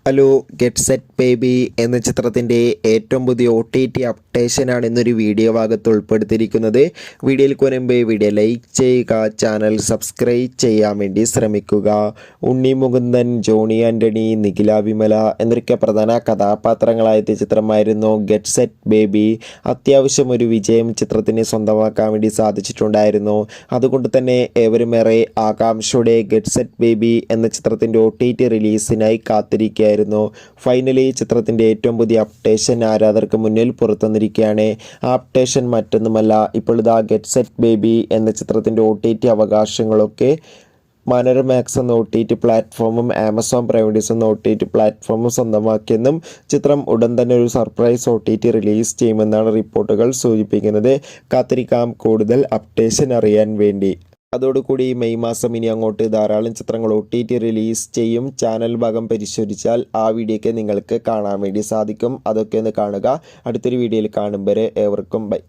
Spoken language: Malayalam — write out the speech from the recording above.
ഹലോ ഗെറ്റ് സെറ്റ് ബേബി എന്ന ചിത്രത്തിൻ്റെ ഏറ്റവും പുതിയ OTT അപ്ഡേഷനാണ് ഇന്നൊരു വീഡിയോ ഭാഗത്ത് ഉൾപ്പെടുത്തിയിരിക്കുന്നത്. വീഡിയോയിൽ മുൻപ് വീഡിയോ ലൈക്ക് ചെയ്യുക, ചാനൽ സബ്സ്ക്രൈബ് ചെയ്യാൻ വേണ്ടി ശ്രമിക്കുക. ഉണ്ണി മുകുന്ദൻ, ജോണി ആൻ്റണി, നിഖില വിമല എന്നൊക്കെ പ്രധാന കഥാപാത്രങ്ങളായ ചിത്രമായിരുന്നു ഗെറ്റ് സെറ്റ് ബേബി. അത്യാവശ്യം ഒരു വിജയം ചിത്രത്തിന് സ്വന്തമാക്കാൻ വേണ്ടി സാധിച്ചിട്ടുണ്ടായിരുന്നു. അതുകൊണ്ട് തന്നെ ഏവരുമേറെ ആകാംക്ഷയോടെ ഗെറ്റ് സെറ്റ് ബേബി എന്ന ചിത്രത്തിൻ്റെ OTT റിലീസിനായി കാത്തിരിക്കുകയായിരുന്നു. ഫൈനലി ചിത്രത്തിൻ്റെ ഏറ്റവും പുതിയ അപ്ഡേഷൻ ആരാധകർക്ക് മുന്നിൽ പുറത്തുവന്നിരിക്കുകയാണ്. ആ അപ്ഡേഷൻ മറ്റൊന്നുമല്ല, ഇപ്പോൾ ഇതാ ഗെറ്റ് സെറ്റ് ബേബി എന്ന ചിത്രത്തിൻ്റെ OTT അവകാശങ്ങളൊക്കെ മനോരമാക്സ് എന്ന OTT പ്ലാറ്റ്ഫോമും ആമസോൺ പ്രൈം വീഡിയോസ് എന്ന OTT പ്ലാറ്റ്ഫോമും സ്വന്തമാക്കിയെന്നും ചിത്രം ഉടൻ തന്നെ ഒരു സർപ്രൈസ് OTT റിലീസ് ചെയ്യുമെന്നാണ് റിപ്പോർട്ടുകൾ സൂചിപ്പിക്കുന്നത്. കാത്തിരിക്കാം കൂടുതൽ അപ്ഡേഷൻ അറിയാൻ വേണ്ടി. അതോടുകൂടി മെയ് മാസം ഇനി അങ്ങോട്ട് ധാരാളം ചിത്രങ്ങൾ OTT റിലീസ് ചെയ്യും. ചാനൽ ഭാഗം പരിശോധിച്ചാൽ ആ വീഡിയോയ്ക്ക് നിങ്ങൾക്ക് കാണാൻ വേണ്ടി സാധിക്കും. അതൊക്കെ ഒന്ന് കാണുക. അടുത്തൊരു വീഡിയോയിൽ കാണും വരെ ഏവർക്കും ബൈ.